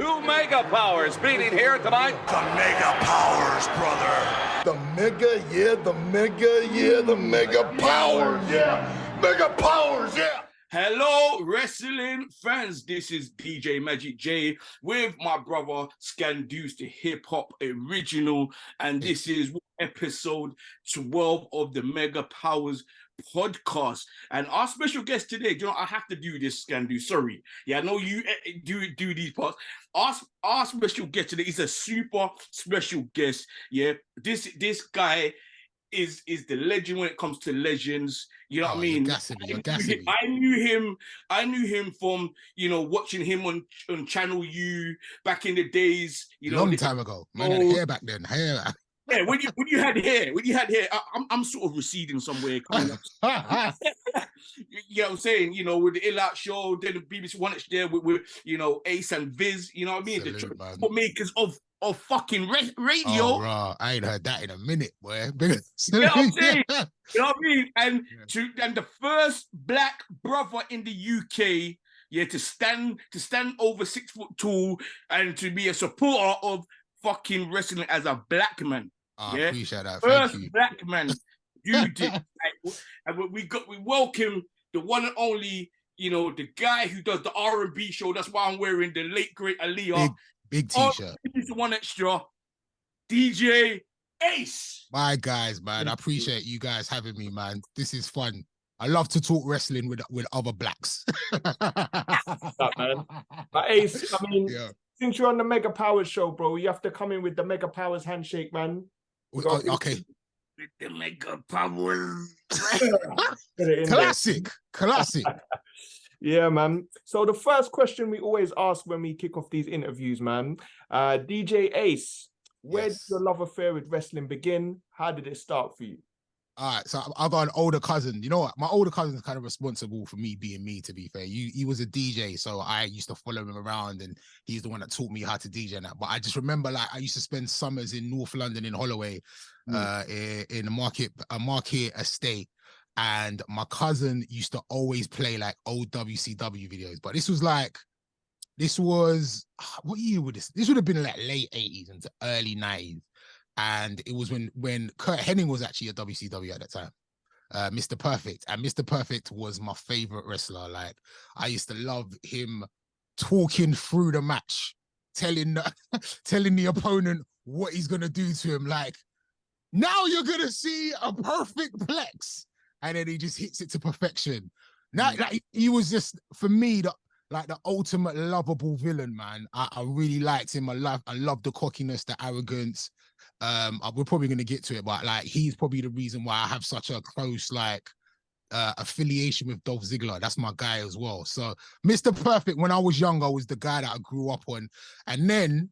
Two mega powers meeting here tonight. The mega powers, brother. The mega, yeah, the mega, yeah, the mega powers, yeah. Mega powers, yeah. Hello, wrestling fans. This is DJ Magic J with my brother Scanduce, the hip hop original, and this is episode 12 of the Mega Powers podcast. And our special guest today, you know, I have to do this, Scanduce. Sorry, yeah, I know you do these parts. Our special guest today is a super special guest. Yeah, this guy is the legend when it comes to legends. You know what I mean? I knew him from, you know, watching him on Channel U back in the days. You know, long time ago. Man had hair back then. Hair. Yeah, when you had hair, I'm sort of receding somewhere. Coming up. You know what I'm saying? You know, with the Ill Out Show, then the BBC One X there with you know, Ace and Viz. You know what I mean? Salute, the makers of fucking radio. Oh, bro, I ain't heard that in a minute, boy. You know what I'm saying? You know what I mean? And the first black brother in the UK, yeah, to stand over 6 foot tall and to be a supporter of fucking wrestling as a black man. I appreciate that. First Thank you. black man, you did. And we welcome the one and only, you know, the guy who does the R&B show. That's why I'm wearing the late great Aaliyah. Big t-shirt. The One Xtra DJ Ace. My guys, man. I appreciate you guys having me, man. This is fun. I love to talk wrestling with other blacks. That, man. But Ace, I mean, since you're on the Mega Powers show, bro, you have to come in with the Mega Powers handshake, man. Okay. With the Mega Powers. Classic. Yeah, man. So the first question we always ask when we kick off these interviews, man, DJ Ace, where did your love affair with wrestling begin? How did it start for you? All right, so I've got an older cousin. You know what? My older cousin is kind of responsible for me being me, to be fair. He was a DJ, so I used to follow him around, and he's the one that taught me how to DJ and that. But I just remember, like, I used to spend summers in North London, in Holloway, in a market estate. And my cousin used to always play like old WCW videos. But this was what year would this? This would have been like late 80s into early 90s. And it was when Kurt Hennig was actually at WCW at that time. Mr. Perfect. And Mr. Perfect was my favorite wrestler. Like, I used to love him talking through the match, telling the opponent what he's gonna do to him. Like, now you're gonna see a perfect plex. And then he just hits it to perfection. Now, like, he was just, for me, the ultimate lovable villain, man. I really liked him. I loved the cockiness, the arrogance. We're probably going to get to it, but like, he's probably the reason why I have such a close affiliation with Dolph Ziggler. That's my guy as well. So Mr. Perfect, when I was younger, was the guy that I grew up on. And then,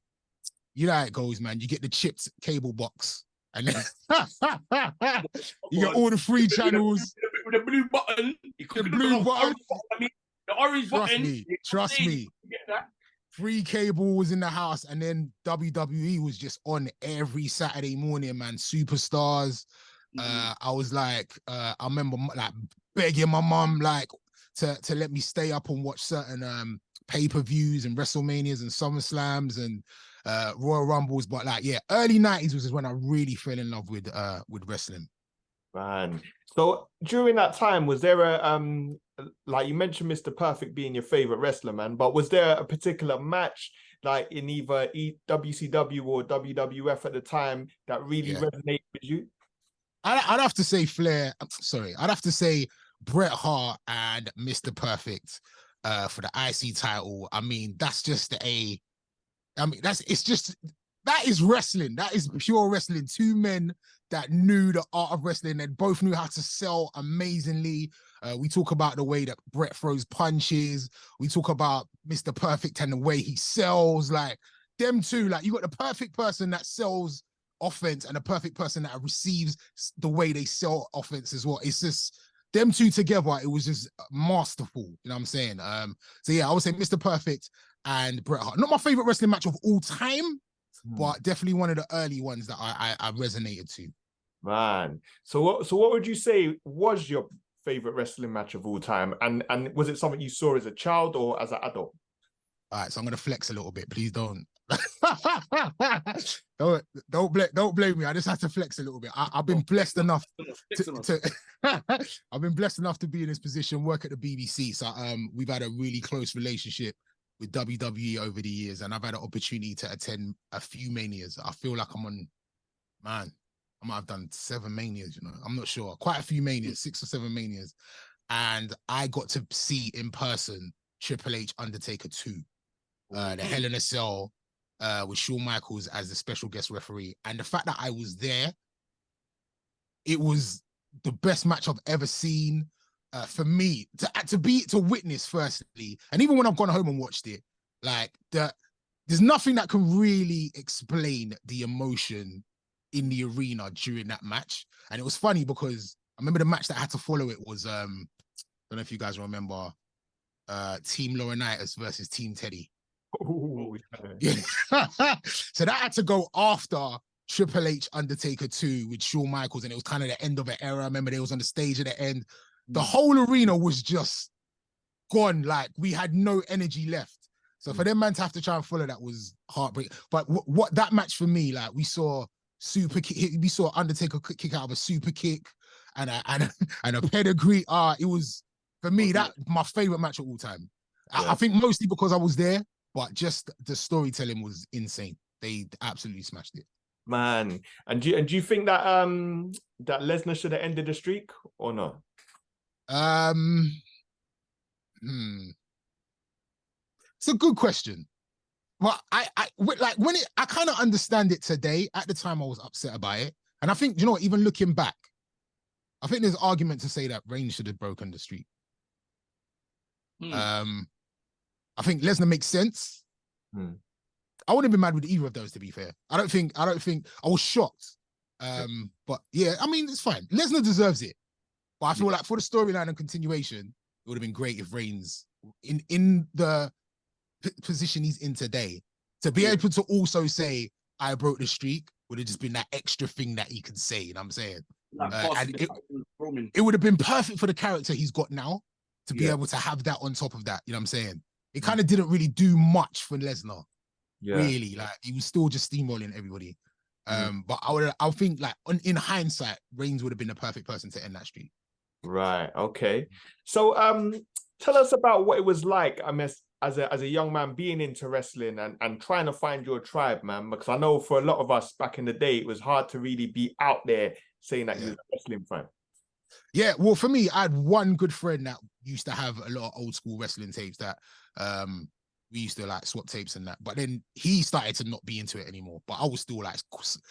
you know how it goes, man. You get the chipped cable box. And then you get all the free channels. With the blue button. The blue button. The orange button. Trust me. Free cable was in the house, and then WWE was just on every Saturday morning, man. Superstars. I was like, I remember like begging my mum like to let me stay up and watch certain pay-per-views and WrestleManias and SummerSlams and Royal Rumbles. But like, yeah, early 90s was when I really fell in love with wrestling. Man. So during that time, was there a like you mentioned Mr. Perfect being your favorite wrestler, man, but was there a particular match like in either WCW or WWF at the time that really resonated with you? I'd have to say I'd have to say Bret Hart and Mr. Perfect for the IC title. I mean, that is wrestling. That is pure wrestling. Two men that knew the art of wrestling and both knew how to sell amazingly. We talk about the way that Bret throws punches. We talk about Mr. Perfect and the way he sells. Like, them two, like, you got the perfect person that sells offense and the perfect person that receives the way they sell offense as well. It's just them two together. It was just masterful. You know what I'm saying? So yeah, I would say Mr. Perfect and Bret Hart. Not my favorite wrestling match of all time, but definitely one of the early ones that I resonated to. Man, so what would you say was your favorite wrestling match of all time, and was it something you saw as a child or as an adult? All right, so I'm gonna flex a little bit. Please don't. don't blame me. I just have to flex a little bit. I've been blessed enough to I've been blessed enough to be in this position, work at the BBC. So we've had a really close relationship with WWE over the years, and I've had an opportunity to attend a few manias. I feel like I might have done 7 manias, you know. I'm not sure. Quite a few manias, 6 or 7 manias. And I got to see in person Triple H Undertaker 2. The Hell in a Cell with Shawn Michaels as the special guest referee. And the fact that I was there, it was the best match I've ever seen. For me to witness firstly, and even when I've gone home and watched it, like there's nothing that can really explain the emotion in the arena during that match. And it was funny because I remember the match that had to follow it was I don't know if you guys remember Team Laurinaitis versus Team Teddy. Ooh, yeah. So that had to go after Triple H Undertaker 2 with Shawn Michaels, and it was kind of the end of an era. I remember they was on the stage at the end. The whole arena was just gone. Like we had no energy left. So for them man to have to try and follow that was heartbreaking. But what that match for me, like we saw Undertaker kick out of a super kick and a pedigree. It was for me that my favorite match of all time. I think mostly because I was there, but just the storytelling was insane. They absolutely smashed it. Man, and do you think that that Lesnar should have ended the streak or not? It's a good question. Well, I kind of understand it today. At the time, I was upset about it, and I think, you know what, even looking back, I think there's argument to say that Reigns should have broken the streak. I think Lesnar makes sense. I wouldn't be mad with either of those, to be fair. I don't think I was shocked. But yeah, I mean, it's fine. Lesnar deserves it. But I feel like for the storyline and continuation, it would have been great if Reigns, in the position he's in today, to be able to also say, I broke the streak, would have just been that extra thing that he could say, you know what I'm saying? And it would have been perfect for the character he's got now, to be able to have that on top of that, you know what I'm saying? It kind of didn't really do much for Lesnar. Really, like he was still just steamrolling everybody. But I think like in hindsight, Reigns would have been the perfect person to end that streak. Right. Okay. So tell us about what it was like, I mean, as a young man being into wrestling and trying to find your tribe, man, because I know for a lot of us back in the day, it was hard to really be out there saying that you was a wrestling fan. Yeah, well, for me, I had one good friend that used to have a lot of old school wrestling tapes that we used to like swap tapes and that. But then he started to not be into it anymore. But I was still like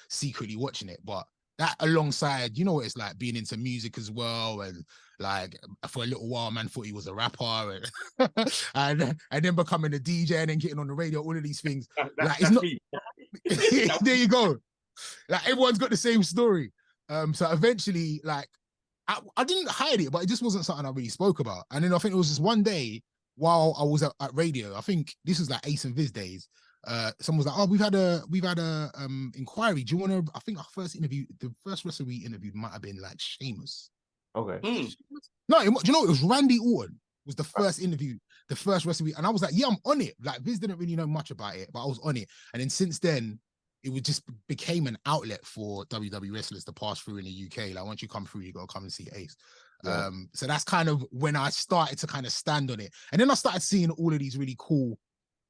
secretly watching it. But that alongside, you know what it's like being into music as well, and like for a little while, man thought he was a rapper, and then becoming a DJ and then getting on the radio, all of these things. Like it's not. There you go. Like everyone's got the same story. So eventually, like I didn't hide it, but it just wasn't something I really spoke about. And then I think it was just one day while I was at radio. I think this was like Ace and Viz days. Someone was like, "Oh, we've had a inquiry. Do you want to?" I think our first interview, the first wrestler we interviewed might have been like Sheamus. Okay. No, do you know it was Randy Orton was the first interview, the first wrestler and I was like, "Yeah, I'm on it." Like Viz didn't really know much about it, but I was on it. And then since then, it would just became an outlet for WWE wrestlers to pass through in the UK. Like once you come through, you gotta come and see Ace. Yeah. So that's kind of when I started to kind of stand on it, and then I started seeing all of these really cool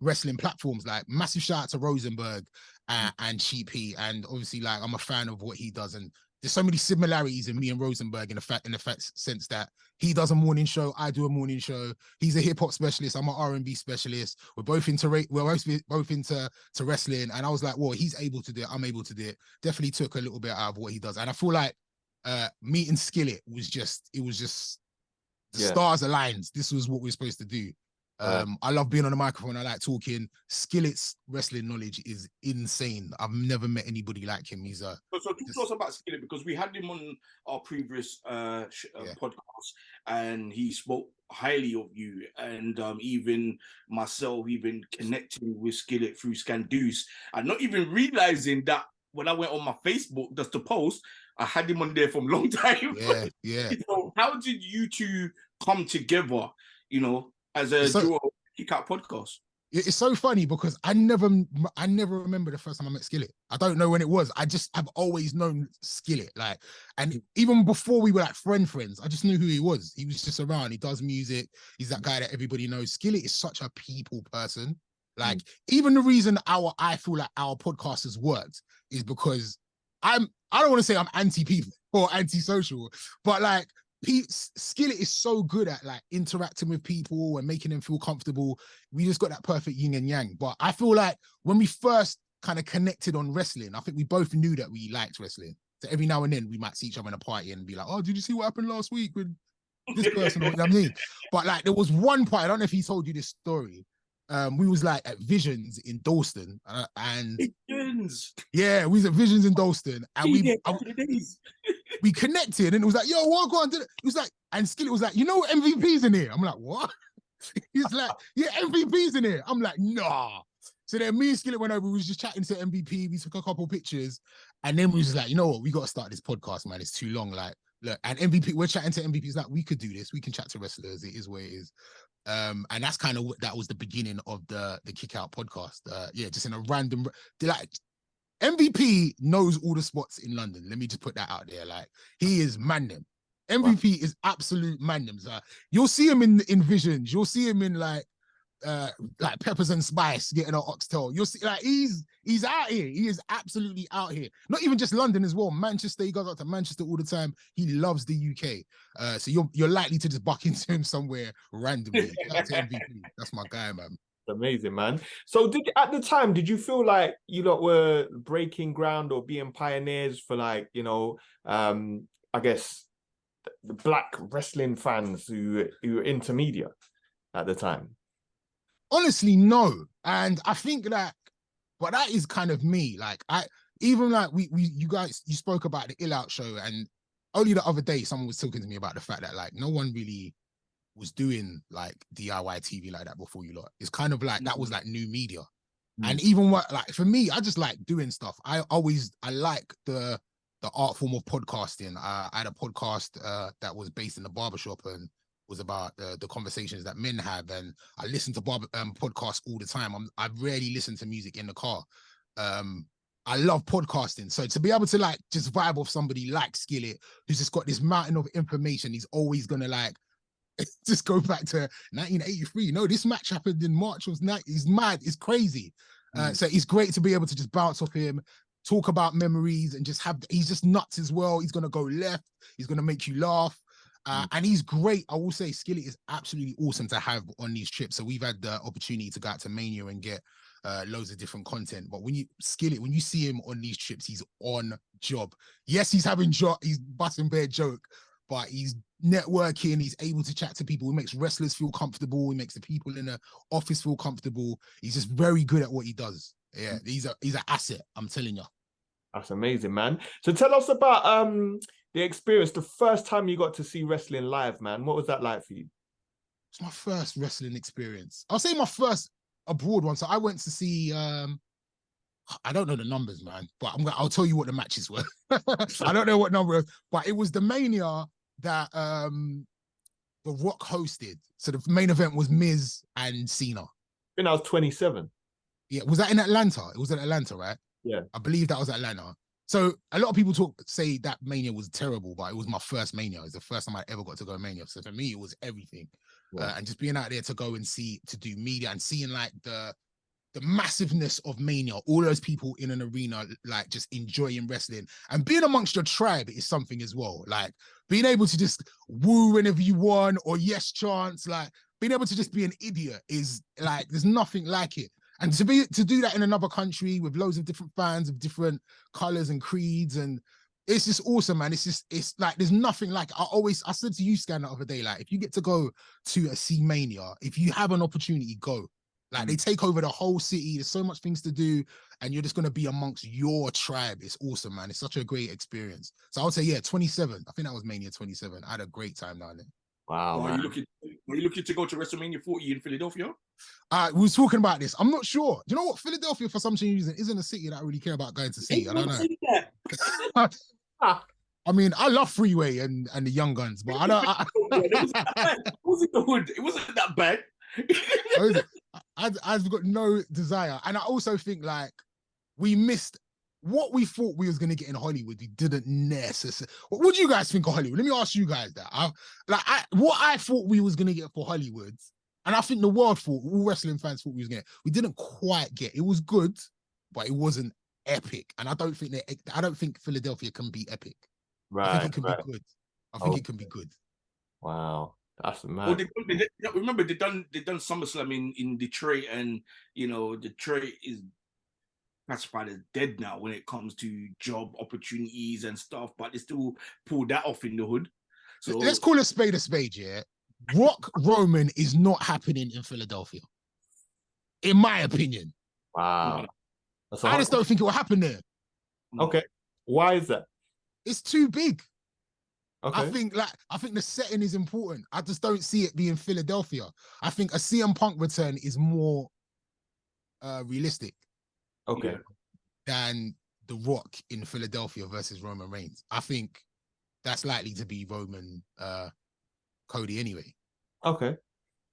wrestling platforms. Like massive shout out to Rosenberg and Cheap Heat, and obviously like I'm a fan of what he does, and there's so many similarities in me and Rosenberg in the fact sense that he does a morning show, I do a morning show. He's a hip hop specialist, I'm an R&B specialist. We're both into wrestling, and I was like, well, he's able to do it, I'm able to do it. Definitely took a little bit out of what he does, and I feel like meeting Skillet was just the stars aligned. This was what we're supposed to do. I love being on the microphone. I like talking. Skillet's wrestling knowledge is insane. I've never met anybody like him. He's a so talk to us about Skillet, because we had him on our previous podcast, and he spoke highly of you, and even myself, even connecting with Skillet through Scanduce, and not even realizing that when I went on my Facebook just to post, I had him on there from a long time. Yeah. So how did you two come together, you know, as a duo kick out podcast? It's so funny because I never remember the first time I met Skillet. I don't know when it was. I've always known Skillet, like, and even before we were like friends, I just knew who he was. He was just around. He does music. He's that guy that everybody knows. Skillet is such a people person. Like, even the reason I feel like our podcast has worked is because I don't want to say I'm anti-people or anti-social, but like, Skillet is so good at like interacting with people and making them feel comfortable. We just got that perfect yin and yang. But I feel like when we first kind of connected on wrestling, I think we both knew that we liked wrestling. So every now and then we might see each other in a party and be like, "Oh, did you see what happened last week with this person?" Or, you know what I mean? But like, there was one part, I don't know if he told you this story. We was like at Visions in Dalston, and Visions. Yeah, we was at Visions in Dalston, and we connected, and it was like, "Yo, what go on?" It was like, and Skillet was like, "You know, MVP's in here." I'm like, "What?" He's like, "Yeah, MVP's in here." I'm like, "Nah." So then me and Skillet went over. We was just chatting to MVP. We took a couple pictures, and then we was just like, "You know what? We got to start this podcast, man. It's too long." Like, look, and MVP, we're chatting to MVP. He's like, "We could do this. We can chat to wrestlers. It is what it is." And that's kind of that was the beginning of the Kick Out podcast. Yeah, just in a random, like, MVP knows all the spots in London. Let me just put that out there. Like, he is man. MVP is absolute man. You'll see him in Visions. You'll see him in like Peppers and Spice getting an oxtail. You'll see, like, he's out here. He is absolutely out here. Not even just London as well. Manchester, he goes out to Manchester all the time. He loves the UK. So you're likely to just buck into him somewhere randomly. Shout out to MVP. That's my guy, man. Amazing, man. So at the time, did you feel like you lot were breaking ground or being pioneers for, like, you know, I guess the black wrestling fans who were into media at the time? Honestly, no. And I think that, but that is kind of me. Like, even like you guys, you spoke about the Ill Out show, and only the other day someone was talking to me about the fact that like no one really was doing like DIY TV like that before you lot. It's kind of like that was like new media. And even what, like, for me, I just like doing stuff. I like the art form of podcasting. I had a podcast that was based in the barbershop and was about the conversations that men have, and I listen to podcasts all the time. I rarely listen to music in the car. I love podcasting, so to be able to like just vibe off somebody like Skillet, who's just got this mountain of information, he's always gonna like just go back to 1983. No, this match happened in March. He's mad. It's crazy. So it's great to be able to just bounce off him, talk about memories, and just he's just nuts as well. He's gonna go left. He's gonna make you laugh. And he's great. I will say Skillet is absolutely awesome to have on these trips. So we've had the opportunity to go out to Mania and get loads of different content. But when you see him on these trips, he's on job. Yes, he's he's busting bare joke, but he's networking. He's able to chat to people. He makes wrestlers feel comfortable. He makes the people in the office feel comfortable. He's just very good at what he does. Yeah, he's an asset. I'm telling you. That's amazing, man. So tell us about the experience, the first time you got to see wrestling live, man. What was that like for you? It's my first wrestling experience. I'll say my first abroad one. So I went to see, I don't know the numbers, man, but I'll tell you what the matches were. I don't know what number, but it was the Mania that The Rock hosted. So the main event was Miz and Cena. I think I was 27. Yeah, was that in Atlanta? It was in Atlanta, right? Yeah. I believe that was Atlanta. So a lot of people say that Mania was terrible, but it was my first Mania. It was the first time I ever got to go to Mania. So for me, it was everything. And just being out there to go and to do media and seeing like the massiveness of Mania, all those people in an arena, like just enjoying wrestling and being amongst your tribe is something as well. Like being able to just woo whenever you want or yes chance, like being able to just be an idiot is like, there's nothing like it. And to do that in another country with loads of different fans of different colors and creeds, and it's just awesome, man. It's like there's nothing like I said to you, Scan, the other day, like if you get to go to a C Mania, if you have an opportunity, go. Like they take over the whole city. There's so much things to do, and you're just gonna be amongst your tribe. It's awesome, man. It's such a great experience. So I would say, yeah, 27. I think that was Mania 27. I had a great time down there. Wow, man. Were you looking to go to WrestleMania 40 in Philadelphia? We was talking about this. I'm not sure. You know what? Philadelphia, for some reason, isn't a city that I really care about going to see. I don't know. I mean, I love Freeway and the Young Guns, but I don't. It wasn't the hood. It wasn't that bad. I've got no desire. And I also think like we missed what we thought we was gonna get in Hollywood. We didn't necessarily. What do you guys think of Hollywood? Let me ask you guys that. What I thought we was gonna get for Hollywood, and I think the world thought, all wrestling fans thought we was gonna get. We didn't quite get. It was good, but it wasn't epic. And I don't think Philadelphia can be epic. Right. I think it can be good. I think it can be good. Wow. That's mad. Well, remember they done SummerSlam in Detroit, and Detroit is classified as dead now when it comes to job opportunities and stuff, but they still pulled that off in the hood. So let's call a spade, yeah. Rock Roman is not happening in Philadelphia, in my opinion. Wow. I just don't think it will happen there. Okay. Why is that? It's too big. Okay. I think the setting is important. I just don't see it being Philadelphia. I think a CM Punk return is more realistic. Okay. Than The Rock in Philadelphia versus Roman Reigns. I think that's likely to be Roman Cody anyway. Okay.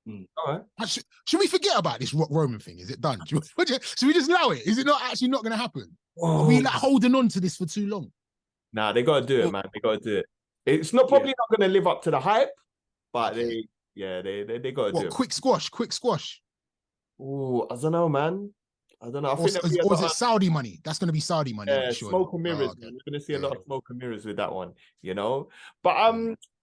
All right. Should we forget about this Rock Roman thing? Is it done? Should we just allow it? Is it not actually not going to happen? Whoa. Are we like holding on to this for too long? Nah, they got to do it, man. They got to do it. It's not probably not going to live up to the hype, but they got to do it. Quick squash. Oh, I don't know, man. I don't know. I think or is it Saudi money? That's going to be Saudi money. Yeah, sure. smoke and mirrors. Okay. We're going to see a lot of smoke and mirrors with that one, But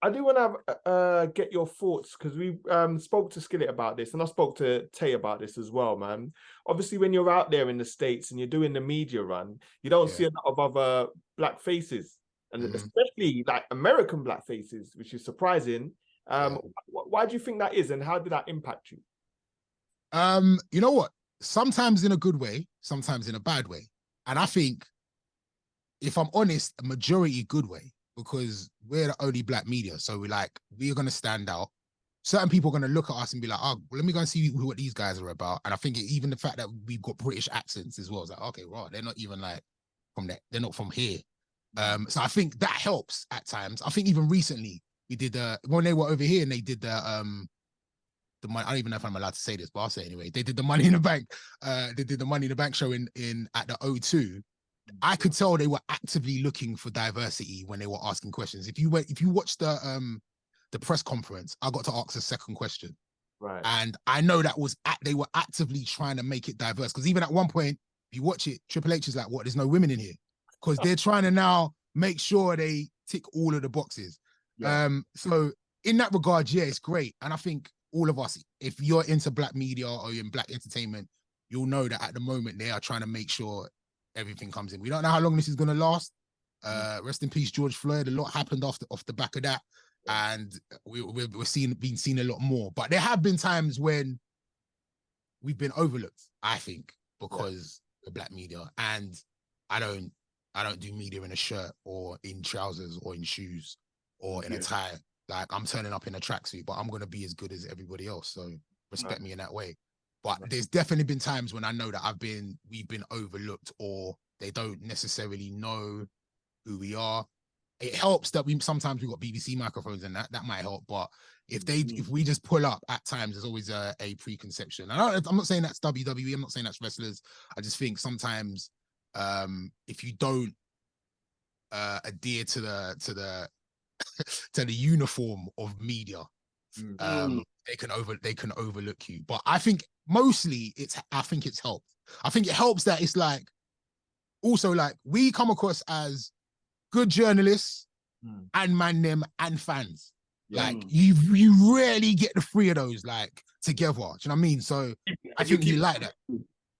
I do want to get your thoughts, because we spoke to Skillet about this, and I spoke to Tay about this as well, man. Obviously, when you're out there in the States and you're doing the media run, you don't see a lot of other black faces, and especially like American black faces, which is surprising. Why do you think that is, and how did that impact you? You know what? Sometimes in a good way, sometimes in a bad way. And I think, if I'm honest, a majority good way, because we're the only black media. So we're going to stand out. Certain people are going to look at us and be like, oh, well, let me go and see what these guys are about. And I think even the fact that we've got British accents as well, it's like, okay, well, they're not even like from that. They're not from here. So I think that helps at times. I think even recently we did, when they were over here and they did the money, I don't even know if I'm allowed to say this, but I'll say it anyway. They did the Money in the Bank. They did the Money in the Bank show at the O2. I could tell they were actively looking for diversity when they were asking questions. If you watched the press conference, I got to ask a second question, right? And I know that they were actively trying to make it diverse, because even at one point, if you watch it, Triple H is like, "What? There's no women in here," because they're trying to now make sure they tick all of the boxes. Yeah. So in that regard, yeah, it's great, and I think all of us, if you're into black media or you're in black entertainment, you'll know that at the moment they are trying to make sure everything comes in. We don't know how long this is going to last. Rest in peace, George Floyd. A lot happened off the back of that, and we're being seen a lot more. But there have been times when we've been overlooked, I think, because of black media. And I don't do media in a shirt or in trousers or in shoes or in a tie. Like, I'm turning up in a tracksuit, but I'm going to be as good as everybody else. So respect me in that way. But there's definitely been times when I know that we've been overlooked, or they don't necessarily know who we are. It helps that sometimes we've got BBC microphones, and that might help. But if we just pull up at times, there's always a preconception. And I'm not saying that's WWE. I'm not saying that's wrestlers. I just think sometimes if you don't adhere to the to the uniform of media, they can overlook you. But I think mostly it's helped. I think it helps that it's like, also like, we come across as good journalists and man them and fans. Like, you rarely get the three of those like together. Do you know what I mean? So I think you like that.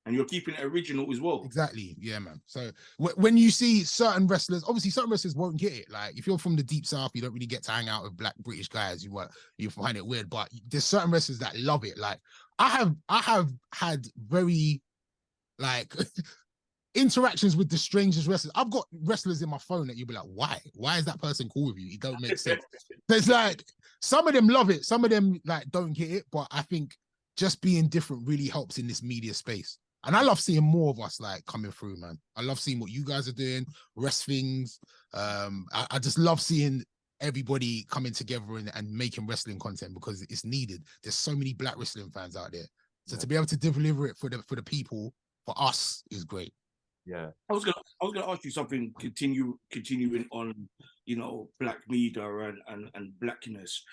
And you're keeping it original as well. Exactly. Yeah, man. So when you see certain wrestlers, obviously certain wrestlers won't get it. Like, if you're from the deep south, you don't really get to hang out with black British guys. You find it weird. But there's certain wrestlers that love it. Like, I have had very like interactions with the strangest wrestlers. I've got wrestlers in my phone that you'll be like, why? Why is that person cool with you? It don't make sense. There's like, some of them love it, some of them like don't get it. But I think just being different really helps in this media space. And I love seeing more of us like coming through, man. I love seeing what you guys are doing, rest things. I just love seeing everybody coming together and making wrestling content, because it's needed. There's so many black wrestling fans out there. So to be able to deliver it for the people, for us, is great. Yeah. I was gonna ask you something. Continuing on, black media and blackness.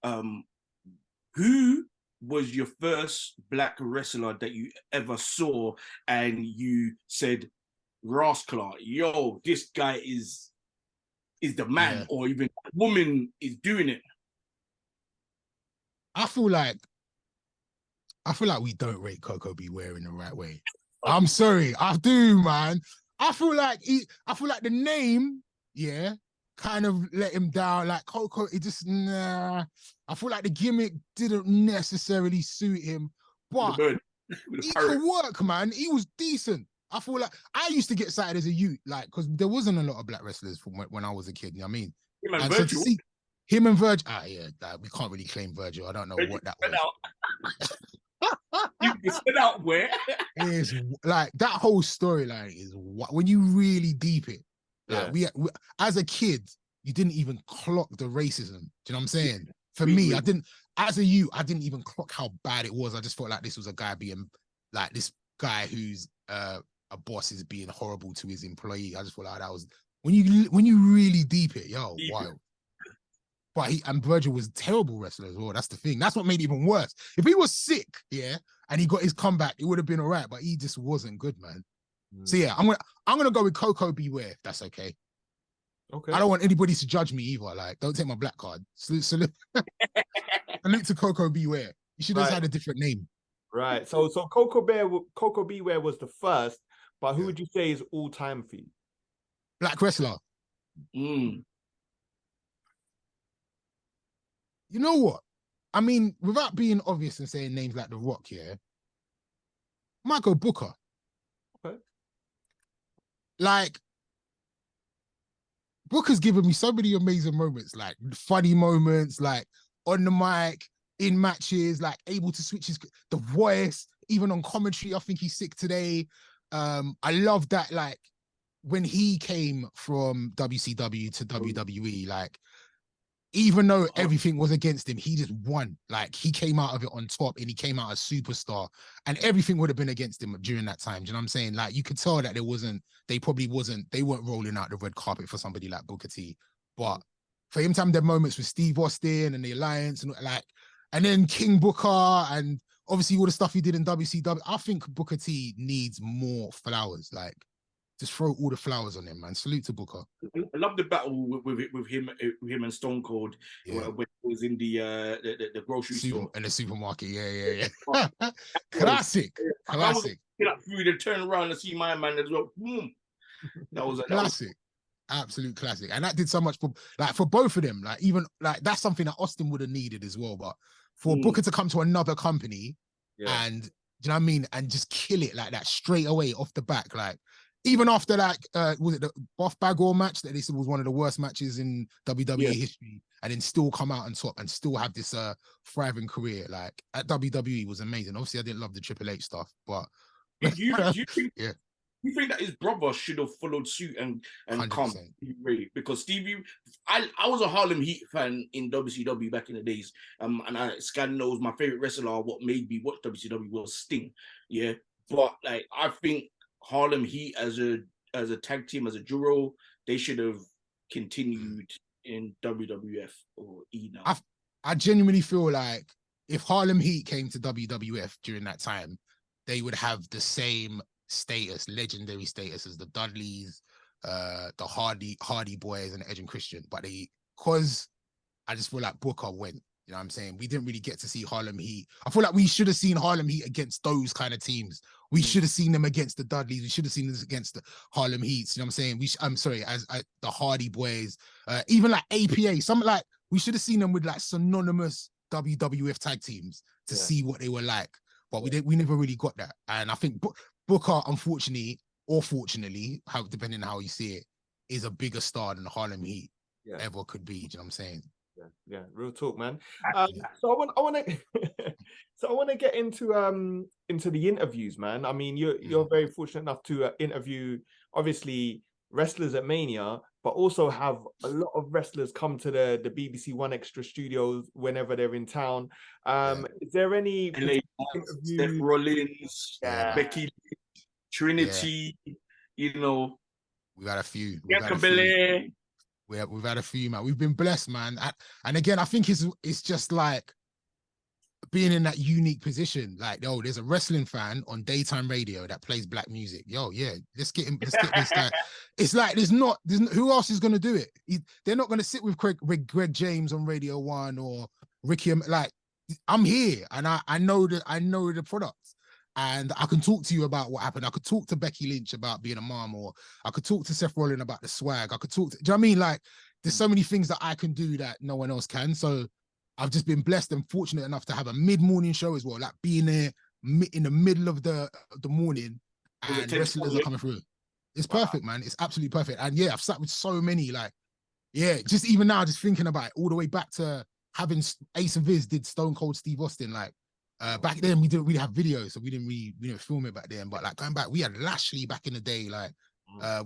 Who was your first black wrestler that you ever saw, and you said, "Rascal, yo, this guy is the man," or even that woman is doing it? I feel like we don't rate Coco Beware in the right way. I'm sorry, I do, man. I feel like the name, kind of let him down. Like Coco, it just nah. I feel like the gimmick didn't necessarily suit him, but he could work, man. He was decent. I feel like I used to get excited as a youth, like, because there wasn't a lot of black wrestlers from when I was a kid. You know what I mean? Him and so Virgil. to see him and Virgil, we can't really claim Virgil. I don't know what that was. You said out where? Is like that whole storyline is what when you really deep it. Like we as a kid, you didn't even clock the racism. Do you know what I'm saying? For me, I didn't. As a youth, I didn't even clock how bad it was. I just felt like this was a guy being like this guy who's a boss is being horrible to his employee. I just felt like that was when you really deep it, wild. But and Virgil was a terrible wrestler as well. That's the thing. That's what made it even worse. If he was sick, and he got his comeback, it would have been all right. But he just wasn't good, man. So I'm gonna go with Coco Beware, if that's okay. Okay. I don't want anybody to judge me either. Like, don't take my black card. Salute to Coco Beware. You should have had a different name. Right. So Coco Beware was the first, but who would you say is all time for you? Black wrestler. You know what? I mean, without being obvious and saying names like The Rock, Michael Booker. Okay. Like, Booker's given me so many amazing moments, like funny moments, like on the mic, in matches, like able to switch the voice, even on commentary. I think he's sick today. I love that, like, when he came from WCW to WWE, like, even though everything was against him, he just won. Like, he came out of it on top, and he came out a superstar, and everything would have been against him during that time. Do you know what I'm saying? Like, you could tell that they weren't rolling out the red carpet for somebody like Booker T. But for him to have their moments with Steve Austin and the Alliance, and then King Booker, and obviously all the stuff he did in WCW, I think Booker T needs more flowers. Like, just throw all the flowers on him, man. Salute to Booker. I love the battle with him and Stone Cold when he was in the grocery store in the supermarket. Yeah. Classic. Get up through to turn around and see my man as well. Boom. That was classic. Absolute classic. And that did so much for both of them. Like, even like that's something that Austin would have needed as well. But for Booker to come to another company and, do you know what I mean, and just kill it like that straight away off the back, like. Even after, like, was it the Buff Bagwell match that they said was one of the worst matches in WWE history, and then still come out on top and still have this thriving career, like, at WWE was amazing. Obviously, I didn't love the Triple H stuff, but do you think that his brother should have followed suit and 100%. Come because Stevie, I was a Harlem Heat fan in WCW back in the days, and Scan knows my favorite wrestler. What made me watch WCW was Sting, but like I think Harlem Heat as a tag team, as a duo, they should have continued in WWF or E now. I genuinely feel like if Harlem Heat came to WWF during that time, they would have the same status, legendary status as the Dudleys, the Hardy Boys, and Edge and Christian. But because I just feel like Booker went. You know what I'm saying? We didn't really get to see Harlem Heat. I feel like we should have seen Harlem Heat against those kind of teams. We should have seen them against the Dudleys. We should have seen them against the Harlem Heats. You know what I'm saying? I'm sorry, as the Hardy Boys, even like APA. Something like we should have seen them with like synonymous WWF tag teams to see what they were like. But we never really got that. And I think Booker, unfortunately or fortunately, depending on how you see it, is a bigger star than the Harlem Heat ever could be. Do you know what I'm saying? Yeah, real talk, man. So I want to get into the interviews, man. I mean, you're very fortunate enough to interview obviously wrestlers at Mania, but also have a lot of wrestlers come to the BBC One Extra studios whenever they're in town. Is there any LA, Seth interviews? Rollins, Yeah. Becky, Trinity, you know, We've had a few. Bianca Belair. We've had a few, man. We've been blessed, man. And again, I think it's just like being in that unique position. Like, yo, there's a wrestling fan on daytime radio that plays black music. Yo, yeah, let's get him. Let's get this guy. It's like there's who else is gonna do it? They're not gonna sit with Greg James on Radio 1 or Ricky. Like, I'm here and I know the product. And I can talk to you about what happened. I could talk to Becky Lynch about being a mom, or I could talk to Seth Rollins about the swag. I could talk to, do you know what I mean? Like, there's so many things that I can do that no one else can. So I've just been blessed and fortunate enough to have a mid-morning show as well, like being there in the middle of the morning and wrestlers are coming through. It's perfect, man. It's absolutely perfect. And yeah, I've sat with so many, like, yeah, just even now, just thinking about it, all the way back to having Ace and Viz did Stone Cold Steve Austin, like, back then we didn't really have videos, so we didn't film it back then. But like going back, we had Lashley back in the day. Like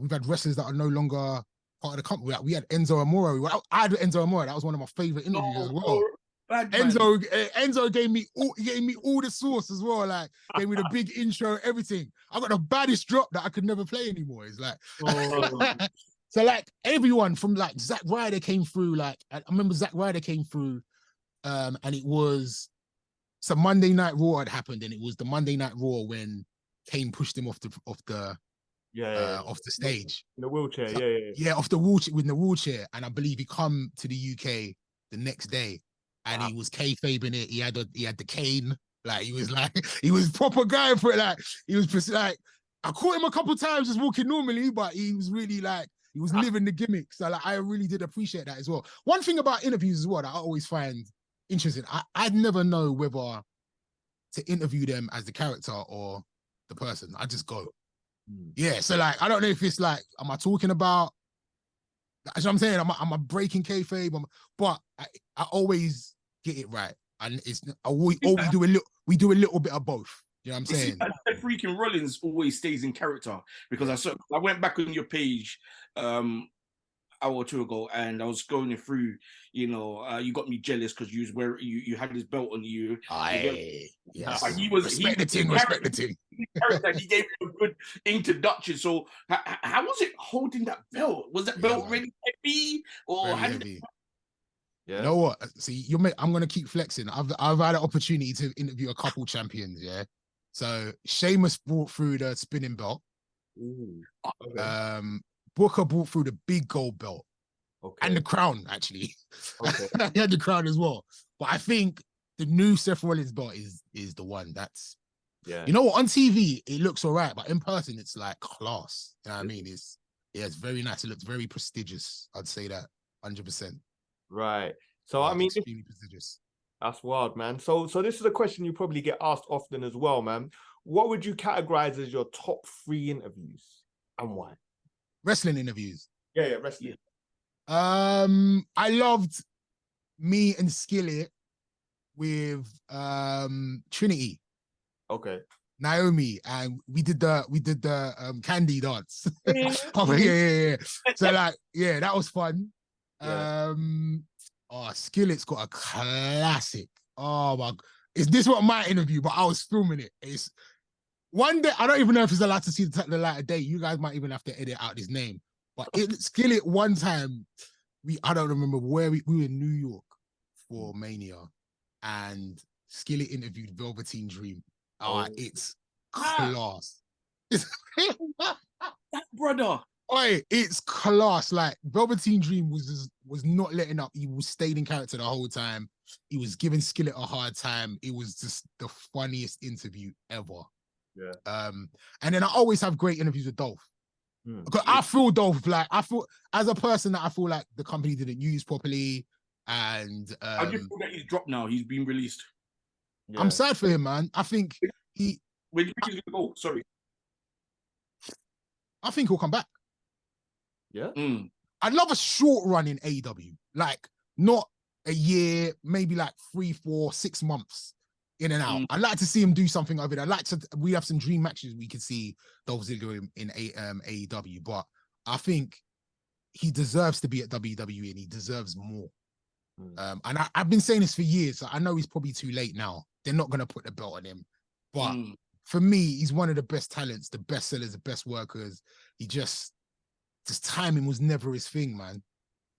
we've had wrestlers that are no longer part of the company. Like, we had Enzo Amore. I had Enzo Amore. That was one of my favorite interviews as well. Enzo gave me all the sauce as well. Like, gave me the big intro, everything. I got the baddest drop that I could never play anymore. It's like so like everyone from like Zack Ryder came through. Like I remember Zack Ryder came through, and it was. So Monday Night Raw had happened, and it was the Monday Night Raw when Kane pushed him off the stage in the wheelchair. So, off the wheelchair with the wheelchair. And I believe he come to the UK the next day, and he was kayfabing it. He had the cane, like he was proper guy for it. Like he was just like, I caught him a couple times just walking normally, but he was really like he was living the gimmick. So like I really did appreciate that as well. One thing about interviews as well that I always find interesting. I'd never know whether to interview them as the character or the person. I just go. Yeah. So like, I don't know if it's like, am I talking about, that's what I'm saying? Am I breaking kayfabe? But I always get it right. And we do a little bit of both. You know what I'm saying? That freaking Rollins always stays in character because I went back on your page, hour or two ago, and I was going through, you got me jealous because you was wearing you had this belt on you. Yes. He was respect the team. He gave you a good introduction. So how was it holding that belt? Was that belt really heavy or very heavy? Yeah. You know what? See, I'm gonna keep flexing. I've had an opportunity to interview a couple champions. Yeah. So Sheamus brought through the spinning belt. Ooh, okay. Booker brought through the big gold belt and the crown, actually. Okay. He had the crown as well. But I think the new Seth Rollins belt is the one that's, you know what, on TV, it looks all right, but in person, it's like class. You know what I mean? It's very nice. It looks very prestigious. I'd say that 100%. Right. So, I mean, extremely prestigious. That's wild, man. So this is a question you probably get asked often as well, man. What would you categorize as your top 3 interviews and why? Wrestling interviews. Yeah, wrestling. I loved me and Skillet with Trinity. Okay. Naomi, and we did the candy dance. Yeah. So like, yeah, that was fun. Yeah. Skillet's got a classic. Oh my, is this what my interview? But I was filming it. It's one day, I don't even know if it's allowed to see the light of day. You guys might even have to edit out his name. But Skillet, one time, I don't remember where we were in New York for Mania, and Skillet interviewed Velveteen Dream. It's class. That brother. It's class. Like, Velveteen Dream was not letting up. He was stayed in character the whole time. He was giving Skillet a hard time. It was just the funniest interview ever. Yeah. And then I always have great interviews with Dolph. Because I feel Dolph, like, as a person that I feel like the company didn't use properly, and I just feel that he's dropped now. He's been released. Yeah. I'm sad for him, man. I think Where do you think he's gonna go? Sorry. I think he'll come back. Yeah. I'd love a short run in AEW, like not a year, maybe like 3, 4, 6 months in and out. I'd like to see him do something of it. We have some dream matches we could see Dolph Ziggler in AEW, but I think he deserves to be at WWE and he deserves more. And I've been saying this for years. So I know he's probably too late now. They're not going to put the belt on him. But for me, he's one of the best talents, the best sellers, the best workers. His timing was never his thing, man.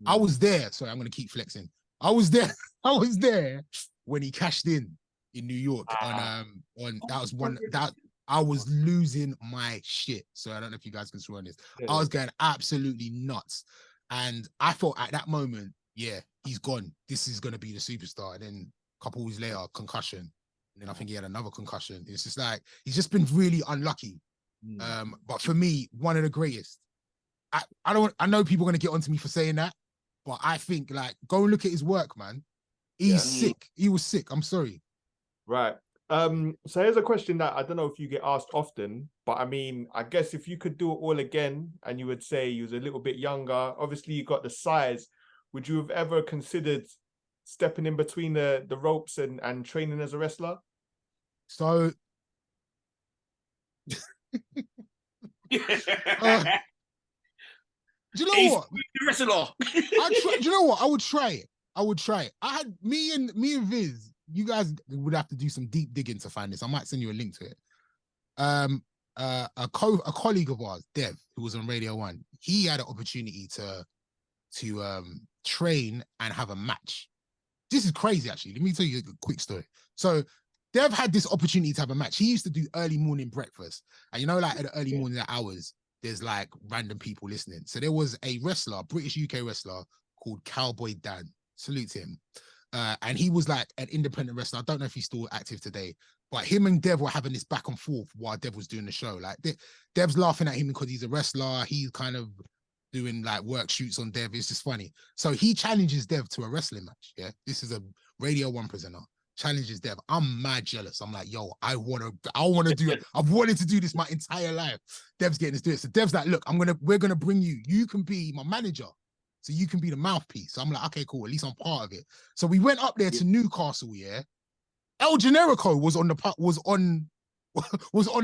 I was there. Sorry, I'm going to keep flexing. I was there. I was there when he cashed in New York on that was one that I was losing my shit. So I don't know if you guys can swear on this. Yeah. I was going absolutely nuts. And I thought at that moment, yeah, he's gone. This is going to be the superstar. And then a couple weeks later, concussion. And then I think he had another concussion. It's just like, he's just been really unlucky. But for me, one of the greatest. I know people are going to get onto me for saying that, but I think, like, go and look at his work, man. He's sick. He was sick. I'm sorry. Right. So here's a question that I don't know if you get asked often, but I mean, I guess if you could do it all again and you would say you was a little bit younger, obviously you got the size, would you have ever considered stepping in between the ropes and training as a wrestler? So do you know what? Wrestler. Do you know what? I would try it. I had me and Viz. You guys would have to do some deep digging to find this. I might send you a link to it. A colleague of ours, Dev, who was on Radio 1, he had an opportunity to train and have a match. This is crazy, actually. Let me tell you a quick story. So Dev had this opportunity to have a match. He used to do early morning breakfast. And you know, like at the early morning hours, there's like random people listening. So there was a wrestler, British UK wrestler called Cowboy Dan. Salute to him. And he was like an independent wrestler. I don't know if he's still active today, but him and Dev were having this back and forth while Dev was doing the show. Like Dev's laughing at him because he's a wrestler. He's kind of doing like work shoots on Dev. It's just funny. So he challenges Dev to a wrestling match. Yeah, this is a Radio 1 presenter. Challenges Dev. I'm mad jealous. I'm like, yo, I want to do it. I've wanted to do this my entire life. Dev's getting us to do it. So Dev's like, look, we're gonna bring you. You can be my manager. So you can be the mouthpiece. So I'm like, okay, cool. At least I'm part of it. So we went up there to Newcastle. Yeah, El Generico was on the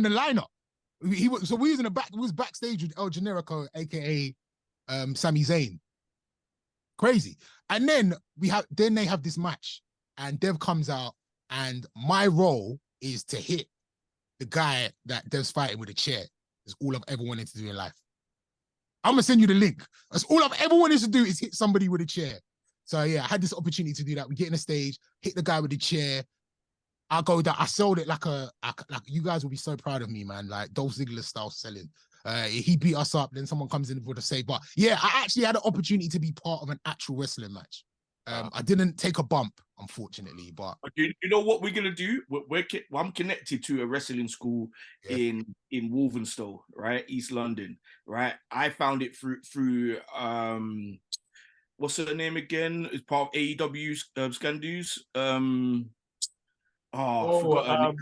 lineup. We was in the back. We was backstage with El Generico, aka Sami Zayn. Crazy. And then they have this match, and Dev comes out, and my role is to hit the guy that Dev's fighting with a chair. It's all I've ever wanted to do in life. I'm gonna send you the link. That's all I've ever wanted to do is hit somebody with a chair. So yeah, I had this opportunity to do that. We get in the stage, hit the guy with the chair. I go down. I sold it like you guys will be so proud of me, man. Like Dolph Ziggler style selling. He beat us up. Then someone comes in for the save. But yeah, I actually had an opportunity to be part of an actual wrestling match. I didn't take a bump, unfortunately. But you know what we're gonna do? I'm connected to a wrestling school in Walthamstow, right, East London, right. I found it through what's her name again? It's part of AEW's Scandu's. I forgot her name.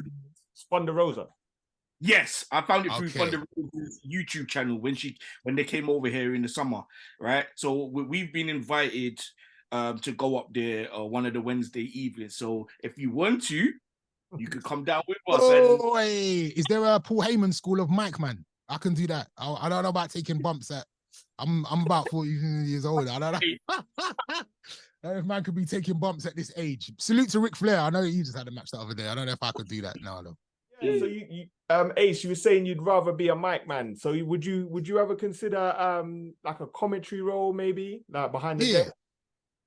Sponderosa. Yes, I found it through Sponderosa's YouTube channel when they came over here in the summer, right? So we've been invited to go up there one of the Wednesday evenings. So if you want to, you could come down with us. Oh, is there a Paul Heyman school of Mike, man? I can do that. I don't know about taking bumps I'm about 40 years old. I don't know. I don't know if man could be taking bumps at this age. Salute to Ric Flair. I know you just had a match the other day. I don't know if I could do that now, though. Yeah, so you Ace, you were saying you'd rather be a mic man. So would you ever consider like a commentary role, maybe, like behind the deck?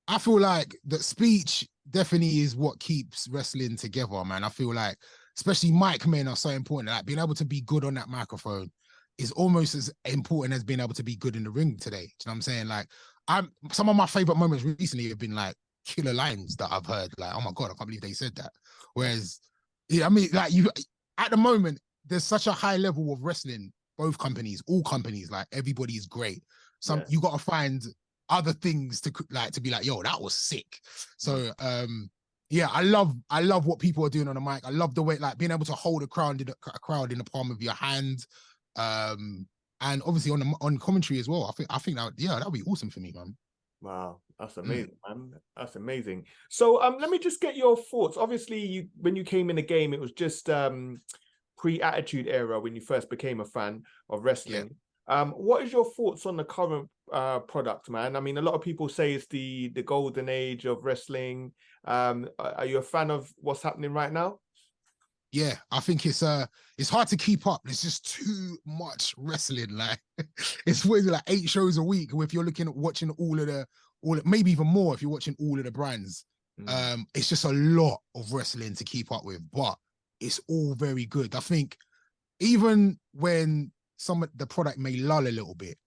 I feel like that speech definitely is what keeps wrestling together, man. I feel like, especially mic men are so important. Like being able to be good on that microphone is almost as important as being able to be good in the ring today. Do you know what I'm saying? Like, some of my favorite moments recently have been like killer lines that I've heard. Like, oh my God, I can't believe they said that. Whereas, yeah, I mean, like at the moment, there's such a high level of wrestling, both companies, all companies, like everybody is great. You got to find other things to be like, yo, that was sick. So yeah, I love what people are doing on the mic. I love the way, like, being able to hold a crowd in the palm of your hand, and obviously on commentary as well. I think that would be awesome for me, man. Wow, that's amazing, man. That's amazing. So let me just get your thoughts. Obviously, when you came in the game, it was just pre-Attitude Era when you first became a fan of wrestling. What is your thoughts on the current product, man. I mean, a lot of people say it's the golden age of wrestling. Are you a fan of what's happening right now? Yeah, I think it's hard to keep up. There's just too much wrestling. Like it's really like 8 shows a week. If you're looking at watching maybe even more if you're watching all of the brands. It's just a lot of wrestling to keep up with, but it's all very good. I think even when the product may lull a little bit,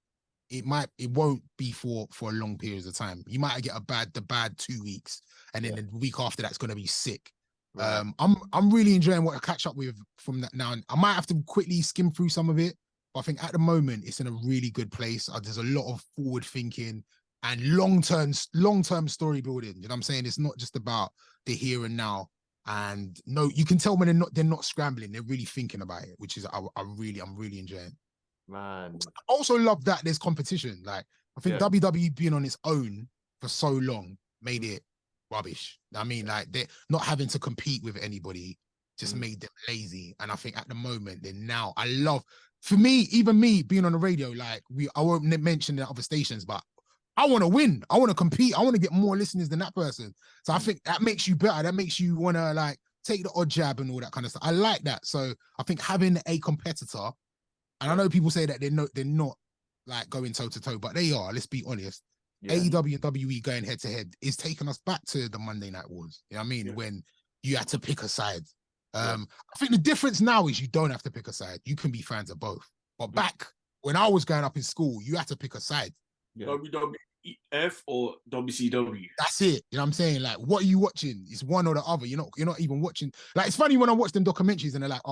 it won't be for long periods of time. You might get the bad 2 weeks, and then the week after that's going to be sick. Right. I'm really enjoying what I catch up with from that now. I might have to quickly skim through some of it, but I think at the moment it's in a really good place. There's a lot of forward thinking and long-term story building. You know what I'm saying? It's not just about the here and now. And no, you can tell when they're not scrambling. They're really thinking about it, which is I'm really enjoying. Man, I also love that there's competition. Like I think WWE being on its own for so long made it rubbish. I mean, like they're not having to compete with anybody just made them lazy. And I think at the moment for me, even me being on the radio, like I won't mention the other stations, but I want to win. I want to compete. I want to get more listeners than that person. So I think that makes you better. That makes you want to like take the odd jab and all that kind of stuff. I like that. So I think having a competitor, and I know people say that they're not like going toe to toe, but they are. Let's be honest. AEW and WWE going head to head is taking us back to the Monday Night Wars. You know what I mean? When you had to pick a side. I think the difference now is you don't have to pick a side. You can be fans of both. But back when I was growing up in school, you had to pick a side. WWF or WCW. That's it. You know what I'm saying? Like, what are you watching? It's one or the other. You're not even watching. Like, it's funny when I watch them documentaries and they're like,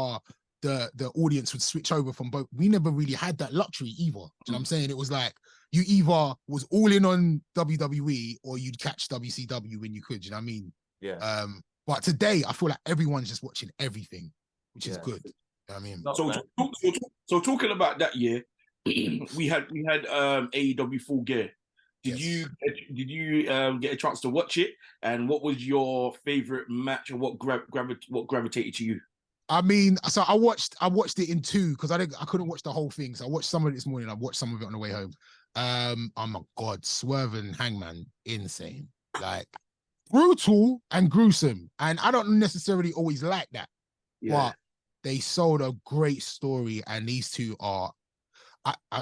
the audience would switch over from both. We never really had that luxury either. Do you know what I'm saying? It was like you either was all in on WWE or you'd catch WCW when you could. You know what I mean? Yeah. But today I feel like everyone's just watching everything, which is good. You know what I mean? So talking about that year, we had AEW Full Gear. Did you get a chance to watch it? And what was your favorite match, and what gravitated to you? I mean, so I watched it in 2 because I couldn't watch the whole thing. So I watched some of it this morning. I watched some of it on the way home. Oh my God, Swerve and Hangman, insane. Like brutal and gruesome. And I don't necessarily always like that. But they sold a great story, and these two are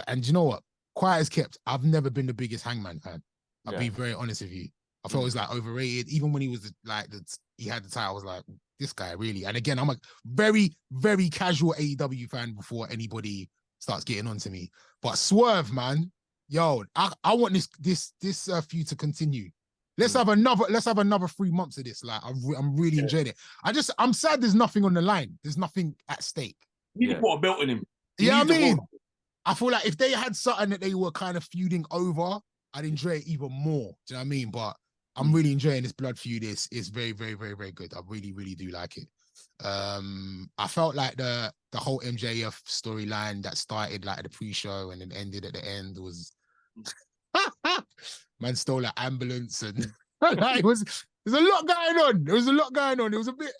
and you know what? Quiet as kept, I've never been the biggest Hangman fan. I'll be very honest with you. I felt it was like overrated. Even when he was like he had the title, I was like, this guy really. And again, I'm a very, very casual AEW fan before anybody starts getting on to me. But Swerve, man, yo, I want this feud to continue. Let's have another 3 months of this. Like I'm really enjoying it. I'm sad there's nothing on the line. There's nothing at stake. You need to put a belt in him. Yeah, I mean, I feel like if they had something that they were kind of feuding over, I'd enjoy it even more. Do you know what I mean? But I'm really enjoying this blood feud. It's very, very, very, very good. I really, really do like it. I felt like the whole MJF storyline that started like at the pre-show and then ended at the end was man stole an ambulance and like, there's a lot going on. There was a lot going on. It was a bit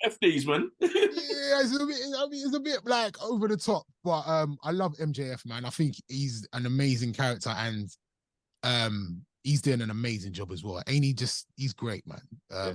FDs, man. Yeah, it's a bit like over the top, but I love MJF, man. I think he's an amazing character, and he's doing an amazing job as well. Ain't he he's great, man.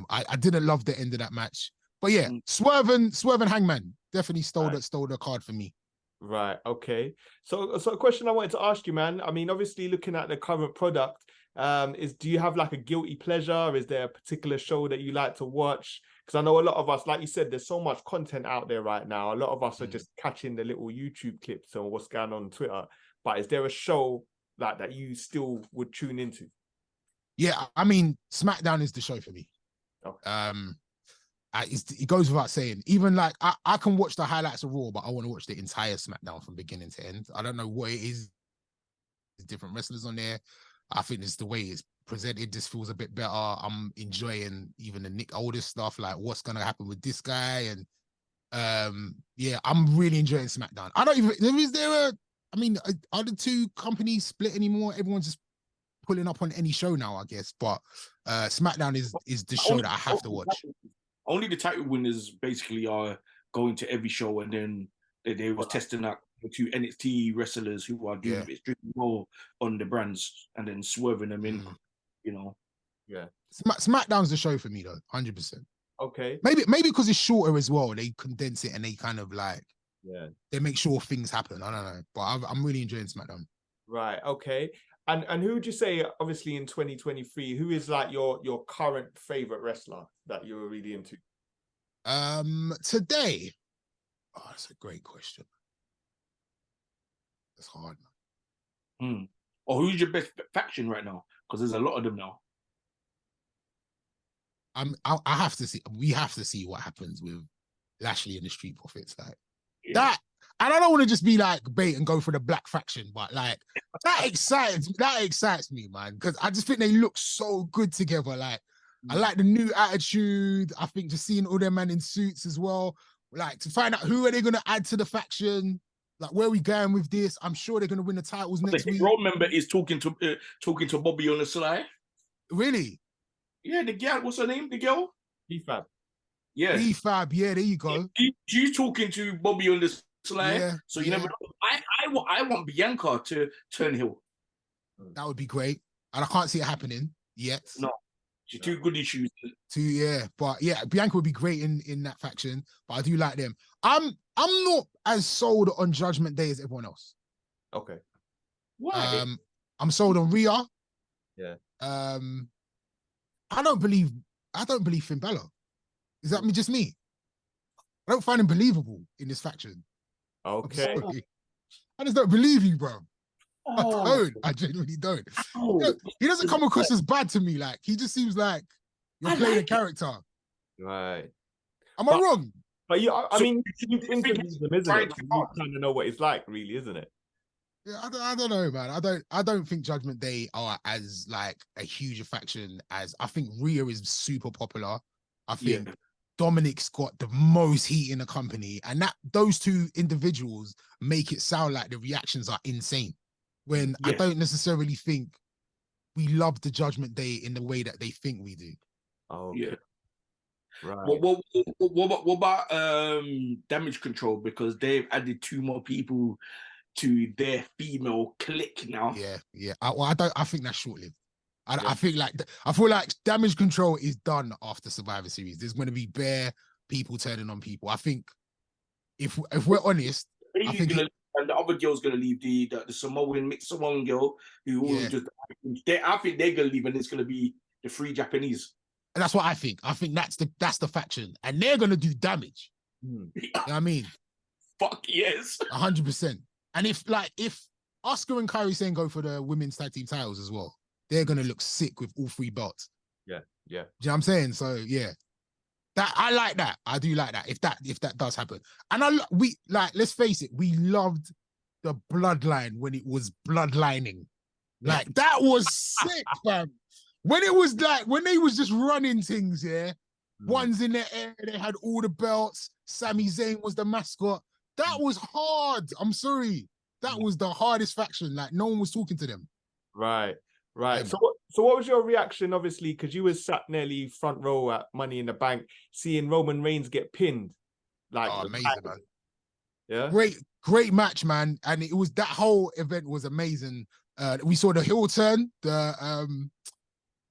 I didn't love the end of that match, but yeah, Swerve and Hangman definitely stole the card for me. Right. Okay. So a question I wanted to ask you, man. I mean, obviously looking at the current product, do you have like a guilty pleasure? Is there a particular show that you like to watch? Because I know a lot of us, like you said, there's so much content out there right now. A lot of us are just catching the little YouTube clips or what's going on Twitter. But is there a show like that you still would tune into? Yeah, I mean, SmackDown is the show for me. Okay. It goes without saying. Even like I can watch the highlights of Raw, but I want to watch the entire SmackDown from beginning to end. I don't know what it is. There's different wrestlers on there. I think it's the way it's presented. This feels a bit better. I'm enjoying even the Nick Aldis stuff, like what's gonna happen with this guy, and I'm really enjoying SmackDown. I don't even are the two companies split anymore? Everyone's just pulling up on any show now, I guess. But SmackDown is the show that I have to watch. Only the title winners basically are going to every show, and then they was testing out to NXT wrestlers who are doing extremely well on the brands and then swerving them in, you know. Yeah. SmackDown's the show for me though, 100%. Okay. Maybe because it's shorter as well. They condense it and they kind of like, they make sure things happen. I don't know, but I'm really enjoying SmackDown. Right. Okay. And who would you say, obviously in 2023, who is like your current favorite wrestler that you're really into? Today, that's a great question. That's hard, man. Or who's your best faction right now? Because there's a lot of them now. I have to see. We have to see what happens with Lashley and the Street Profits. Like that. And I don't want to just be like bait and go for the black faction, but like that excites me, man. Because I just think they look so good together. Like I like the new attitude. I think just seeing all their men in suits as well. Like to find out who are they going to add to the faction. Like where are we going with this? I'm sure they're going to win the titles next week. The role member is talking to Bobby on the sly. Really? Yeah, the girl. What's her name? The girl. B-Fab. Yeah. B-Fab. Yeah, there you go. She's talking to Bobby on the sly. Yeah, so you never know. I want Bianca to turn heel. That would be great, and I can't see it happening yet. No, she's too good issues. But yeah, Bianca would be great in that faction. But I do like them. I'm not as sold on Judgment Day as everyone else. Okay. Why? I'm sold on Rhea. Yeah. I don't believe Finn Balor. Is that just me? I don't find him believable in this faction. Okay. I just don't believe you, bro. I genuinely don't. He doesn't come across as bad to me. Like he just seems like you're playing a character. Right. Am I wrong? But I mean, you've interviewed him, isn't it? You kind of know what it's like, really, isn't it? Yeah, I don't know, man. I don't think Judgment Day are as like a huge faction as I think Rhea is super popular. I think Dominic's got the most heat in the company, and that those two individuals make it sound like the reactions are insane. When I don't necessarily think we love the Judgment Day in the way that they think we do. Oh, okay. Right. What about Damage Control? Because they've added 2 more people to their female clique now. Yeah. I think that's short-lived. I feel like Damage Control is done after Survivor Series. There's going to be bare people turning on people. I think if we're honest, I think and the other girl's going to leave, the Samoan mixed Samoan girl who just I think they're going to leave, and it's going to be the 3 Japanese. And that's what I think. I think that's the faction, and they're going to do damage. You know what I mean? Fuck yes. 100%. And if Asuka and Kairi Sane go for the women's tag team titles as well, they're gonna look sick with all 3 belts. Yeah. Do you know what I'm saying? So yeah, that I like that. I do like that. If that does happen, and let's face it, we loved the Bloodline when it was bloodlining. Like that was sick, fam. When it was like when they was just running things, one's in the air, they had all the belts. Sami Zayn was the mascot. That was hard. I'm sorry. That was the hardest faction. Like no one was talking to them. Right. So what was your reaction, obviously, because you was sat nearly front row at Money in the Bank, seeing Roman Reigns get pinned? Like amazing, man. Yeah. Great match, man. And it was that whole event was amazing. We saw the heel turn, the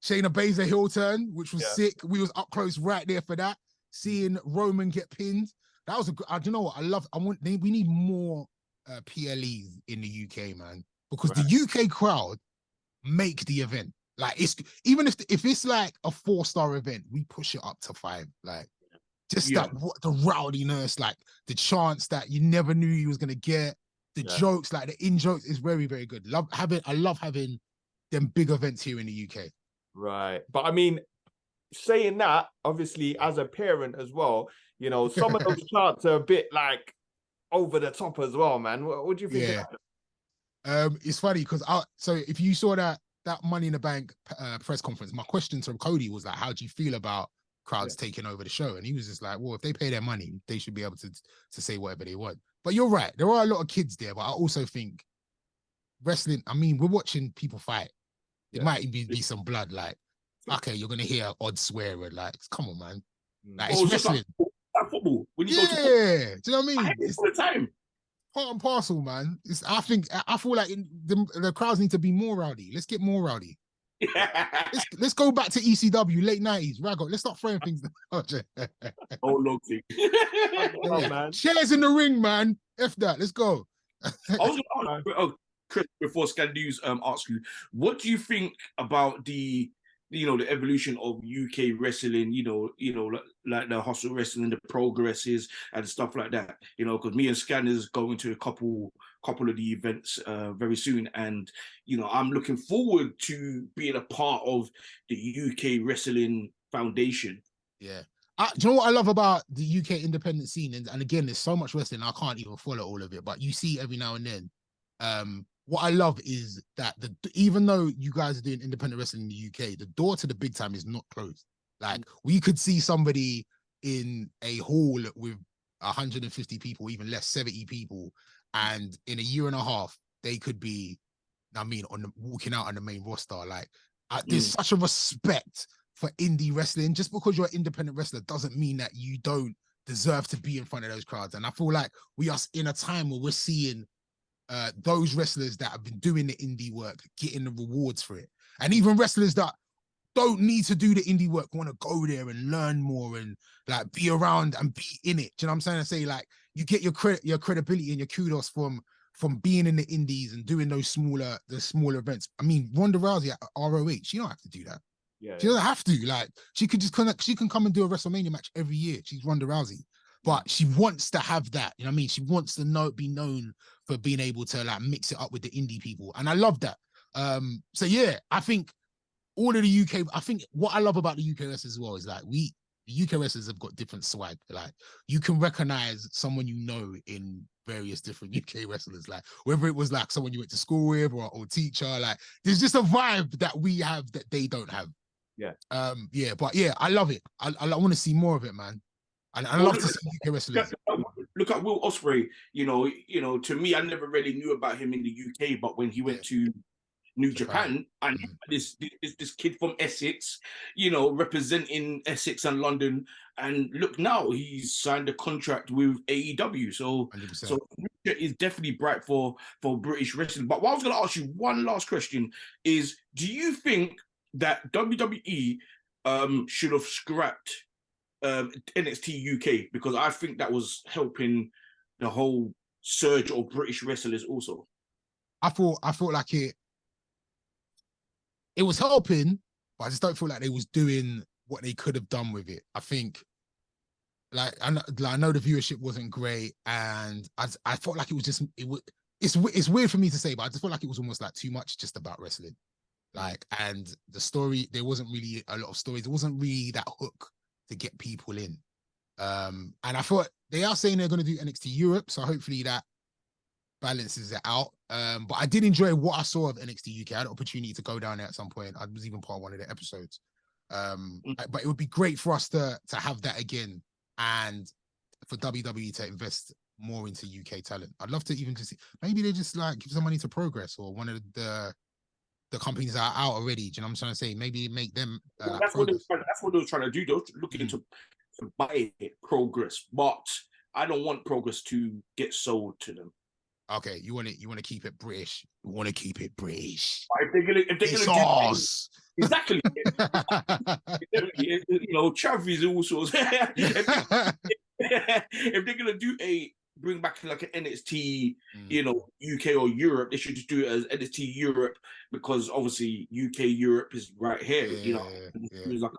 Shayna Baszler heel turn, which was sick. We was up close right there for that. Seeing Roman get pinned. That was you know what? We need more PLEs in the UK, man. Because the UK crowd make the event. Like it's even if it's like a 4-star event, we push it up to 5. Like just the rowdiness, like the chants that you never knew you was gonna get, the jokes, like the in jokes is very, very good. I love having them big events here in the UK. Right. But I mean, saying that, obviously, as a parent as well, you know, some of those chants are a bit like over the top as well, man. What do you think? It's funny because so if you saw that Money in the Bank press conference, my question to Cody was like, how do you feel about crowds taking over the show? And he was just like, well, if they pay their money, they should be able to say whatever they want. But you're right, there are a lot of kids there, but I also think wrestling, I mean, we're watching people fight. It might be some blood, like, okay, you're gonna hear odd swearing, like, come on, man. Like, it's wrestling. Like football. When you go to do you know what I mean? It's all the time. part and parcel, man. I feel like the crowds need to be more rowdy. Let's get more rowdy. Let's go back to ECW late 90s. Rago, let's start throwing things. Oh, long thing. Man. Chairs in the ring, man. F that. Let's go. I was going to ask, Chris, before Scandu's asks you, what do you think about the evolution of UK wrestling? Like the hustle wrestling, the progresses and stuff like that. Because me and Scanners going to a couple of the events very soon, and I'm looking forward to being a part of the UK Wrestling Foundation. Yeah. Do you know what I love about the UK independent scene? And again, there's so much wrestling, I can't even follow all of it, but you see every now and then. What I love is that even though you guys are doing independent wrestling in the UK, the door to the big time is not closed. Like, we could see somebody in a hall with 150 people, even less, 70 people, and in a year and a half, they could be, walking out on the main roster. Like, there's such a respect for indie wrestling. Just because you're an independent wrestler doesn't mean that you don't deserve to be in front of those crowds. And I feel like we are in a time where we're seeing those wrestlers that have been doing the indie work getting the rewards for it, and even wrestlers that don't need to do the indie work want to go there and learn more and like be around and be in it. Do you know what I'm saying? I say, like, you get your credibility and your kudos from being in the indies and doing the smaller events. I mean, Ronda Rousey at ROH, she don't have to do that. Yeah, she doesn't have to. Like, she can come and do a WrestleMania match every year. She's Ronda Rousey. But she wants to have that, you know what I mean? She wants to be known for being able to like mix it up with the indie people. And I love that. So yeah, I think all of the UK, I think what I love about the UK wrestlers as well is like the UK wrestlers have got different swag. Like, you can recognize someone in various different UK wrestlers, like whether it was like someone you went to school with or an old teacher, like there's just a vibe that we have that they don't have. Yeah. But yeah, I love it. I want to see more of it, man. And I love to see UK wrestlers. Look at Will Ospreay. To me, I never really knew about him in the UK, but when he went to New Japan, and this kid from Essex, representing Essex and London, and look now, he's signed a contract with AEW. So 100%. So the future is definitely bright for British wrestling. But what I was going to ask you, one last question is: do you think that WWE should have scrapped NXT UK, because I think that was helping the whole surge of British wrestlers also? I thought like it was helping, but I just don't feel like they was doing what they could have done with it. I think I know the viewership wasn't great, and I felt like it was just it's weird for me to say, but I just felt like it was almost like too much just about wrestling. Like, and the story, there wasn't really a lot of stories. There wasn't really that hook to get people in. And I thought they are saying they're going to do NXT Europe, so hopefully that balances it out. But I did enjoy what I saw of NXT UK. I had an opportunity to go down there at some point. I was even part of one of the episodes. But it would be great for us to have that again, and for WWE to invest more into UK talent. I'd love to even just maybe they just like give some money to Progress or one of the companies that are out already. Do you know what I'm trying to say? Maybe make them. That's what they were trying to do. They were looking to buy Progress, but I don't want Progress to get sold to them. Okay, you want to keep it British. You want to keep it British. If they're gonna do exactly, Chav is also. If they're gonna do bring back like an NXT, UK or Europe, they should just do it as NXT Europe, because obviously UK Europe is right here. It's like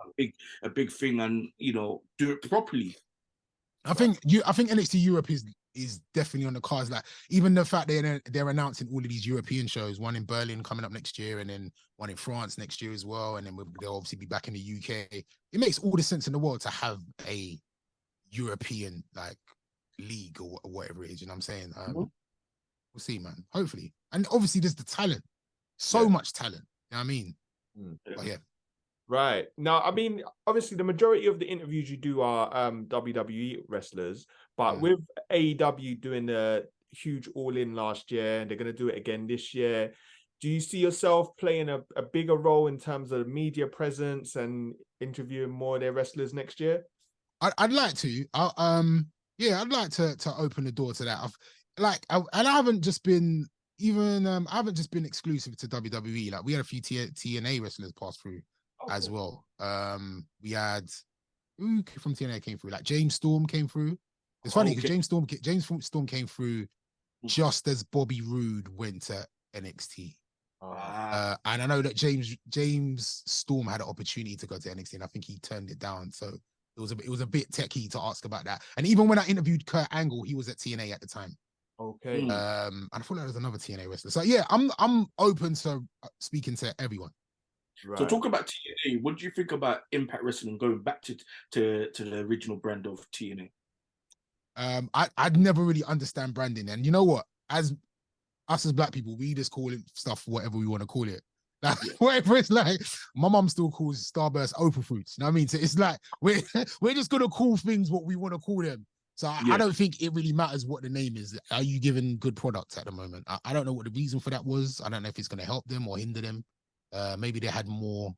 a big thing, and do it properly. I think NXT Europe is definitely on the cards. Like, even the fact they're announcing all of these European shows, one in Berlin coming up next year, and then one in France next year as well, and then they'll obviously be back in the UK. It makes all the sense in the world to have a European like league or whatever it is. You know what I'm saying? We'll see, man. Hopefully, and obviously there's the talent, much talent. You know what I mean? But yeah. Right. Now, I mean, obviously the majority of the interviews you do are WWE wrestlers, but with AEW doing a huge all-in last year, and they're going to do it again this year, do you see yourself playing a bigger role in terms of media presence and interviewing more of their wrestlers next year? I'd like to. I'd like to open the door to that. like, and I haven't just been I haven't just been exclusive to WWE. Like, we had a few TNA wrestlers pass through as well. We had who from TNA came through? Like James Storm came through. It's funny because James Storm came through just as Bobby Roode went to NXT. And I know that James Storm had an opportunity to go to NXT, and I think he turned it down. So it was a bit techie to ask about that. And even when I interviewed Kurt Angle, he was at TNA at the time. Okay. And I thought there was another TNA wrestler. So yeah, I'm open to speaking to everyone. Right. So talk about TNA. What do you think about Impact Wrestling going back to the original brand of TNA? I'd never really understand branding, and you know what? As us as black people, we just call it stuff whatever we want to call it. Like whatever it's like. My mum still calls Starburst Opal Fruits. You know what I mean? So it's like we're just gonna call things what we want to call them. So I don't think it really matters what the name is. Are you giving good products at the moment? I don't know what the reason for that was. I don't know if it's going to help them or hinder them. Maybe they had more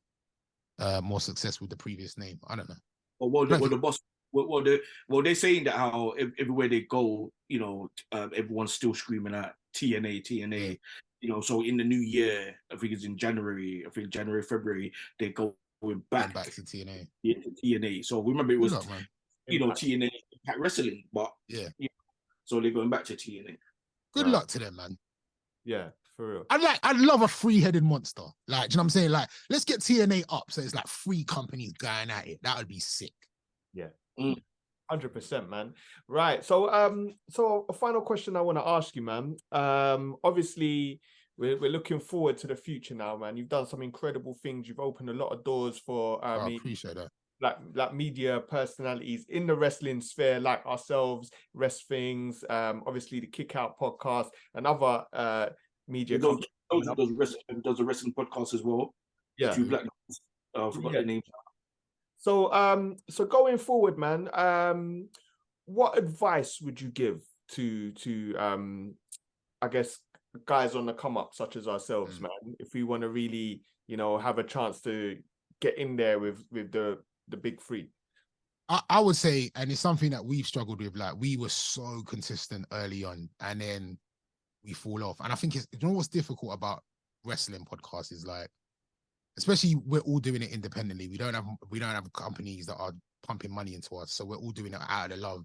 success with the previous name. I don't know. Well, the boss. Well, they're saying that how everywhere they go, you know, everyone's still screaming at TNA. Yeah. You know, so in the new year, I think it's in January. I think January, February, they going back to TNA. Yeah, to TNA. So remember, it was TNA Impact Wrestling, but so they're going back to TNA. Good luck to them, man. Yeah, for real. I'd love a three-headed monster. Like, do you know what I'm saying? Like, let's get TNA up so it's like 3 companies going at it. That would be sick. Yeah. 100%, man. Right. So so a final question I want to ask you, man. Obviously we're looking forward to the future now, man. You've done some incredible things. You've opened a lot of doors for I appreciate that. Like media personalities in the wrestling sphere, like ourselves, Rest Things, obviously the Kick Out podcast and other media. Does a wrestling podcast as well. Yeah. Two black guys. Forgot their names. So so going forward, man, what advice would you give to I guess guys on the come up such as ourselves, man, if we want to really, you know, have a chance to get in there with the big 3? I would say, and it's something that we've struggled with, like we were so consistent early on and then we fall off. And I think you know what's difficult about wrestling podcasts is like, especially we're all doing it independently. We don't have companies that are pumping money into us. So we're all doing it out of the love.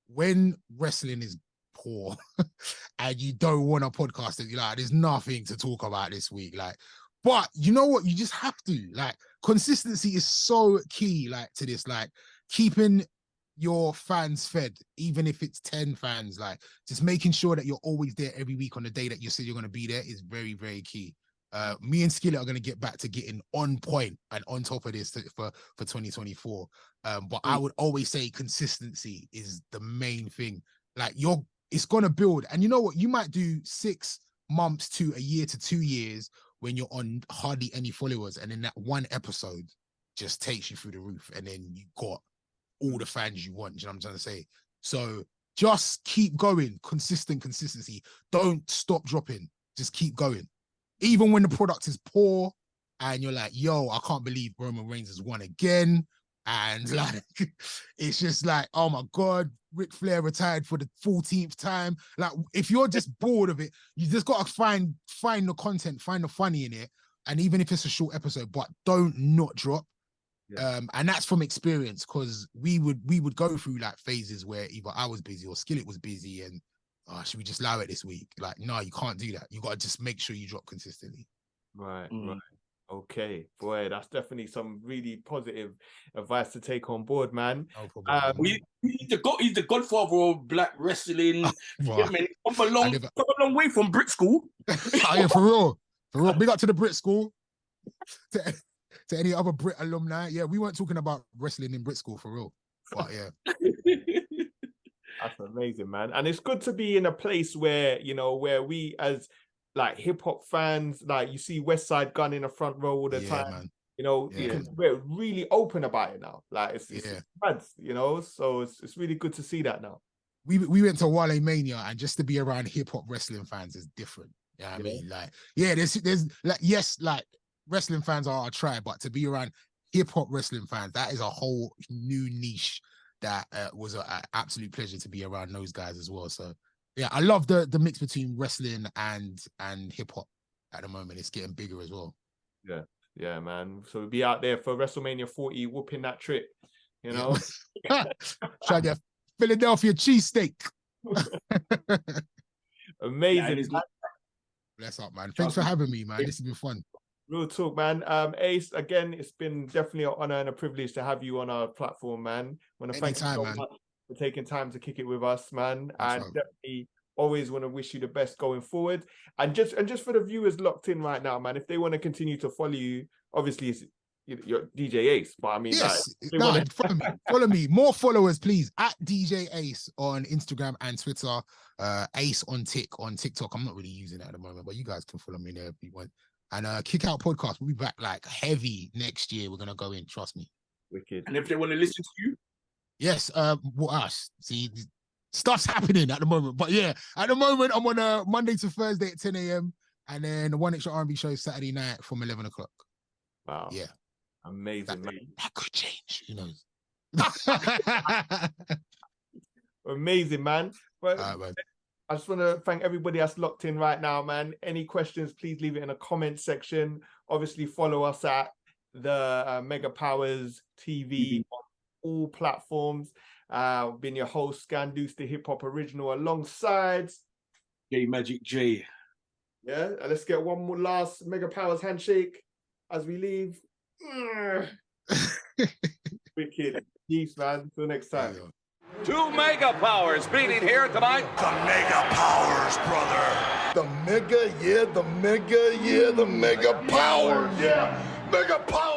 When wrestling is poor and you don't want a podcast that you're like, there's nothing to talk about this week. Like, but you know what? You just have to. Like, consistency is so key, like, to this, like keeping your fans fed, even if it's 10 fans, like just making sure that you're always there every week on the day that you say you're going to be there is very, very key. Me and Skillet are going to get back to getting on point and on top of this for 2024. But I would always say consistency is the main thing. Like it's going to build. And you know what? You might do 6 months to a year to 2 years when you're on hardly any followers. And then that one episode just takes you through the roof. And then you got all the fans you want. You know what I'm trying to say? So just keep going. Consistency. Don't stop dropping. Just keep going. Even when the product is poor and you're like, yo, I can't believe Roman Reigns has won again. And like, it's just like, oh my God, Ric Flair retired for the 14th time. Like, if you're just bored of it, you just got to find the content, find the funny in it. And even if it's a short episode, but don't not drop. Yeah. And that's from experience, because we would go through like phases where either I was busy or Skillet was busy and should we just allow it this week? Like, no, you can't do that. You got to just make sure you drop consistently. Right. Okay, boy, that's definitely some really positive advice to take on board, man. No problem. He's the godfather of black wrestling. Yeah, man, come a long way from Brit School. Yeah, for real. Big up to the Brit School. To any other Brit alumni. Yeah, we weren't talking about wrestling in Brit School for real. But yeah. That's amazing, man. And it's good to be in a place where, you know, where we as like hip hop fans, like you see West Side Gun in the front row all the time. Man. You know, because we're really open about it now. Like it's mad, you know, so it's really good to see that now. We went to Wale Mania, and just to be around hip hop wrestling fans is different. You know what I mean? Like, yeah, there's like, yes, like wrestling fans are our tribe, but to be around hip hop wrestling fans, that is a whole new niche that was an absolute pleasure to be around those guys as well. So Yeah, I love the mix between wrestling and hip hop at the moment. It's getting bigger as well. Yeah, man. So we'll be out there for WrestleMania 40, whooping that trick. You know, Try to get Philadelphia cheesesteak. amazing. Yeah, Bless up, man. Thanks for having me, man. This has been fun. Real talk, man. Ace, again, it's been definitely an honor and a privilege to have you on our platform, man. Want to thank you so much for taking time to kick it with us, man. And definitely always want to wish you the best going forward. And just for the viewers locked in right now, man, if they want to continue to follow you, obviously it's you're DJ Ace, but I mean, yes, follow me. More followers, please. At DJ Ace on Instagram and Twitter. Ace on TikTok. I'm not really using it at the moment, but you guys can follow me there if you want. And Kick Out Podcast, we'll be back like heavy next year. We're gonna go in, trust me. Wicked. And if they want to listen to you, yes, what else? See, stuff's happening at the moment, but yeah, at the moment I'm on Monday to Thursday at 10 a.m. and then the One Extra R&B show Saturday night from 11 o'clock. Wow. Yeah. Amazing, man. That could change, who knows? Amazing, man. But I just want to thank everybody that's locked in right now, man. Any questions, please leave it in the comment section. Obviously, follow us at the Mega Powers TV on all platforms. Been your host, Scanduce, the Hip Hop Original, alongside J Magic J. Yeah, and let's get one more last Mega Powers handshake as we leave. Wicked. Peace, man. Till next time. Two Mega Powers meeting here tonight. The Mega Powers, brother. The mega, yeah, the mega, yeah, the mega powers, yeah. Mega powers.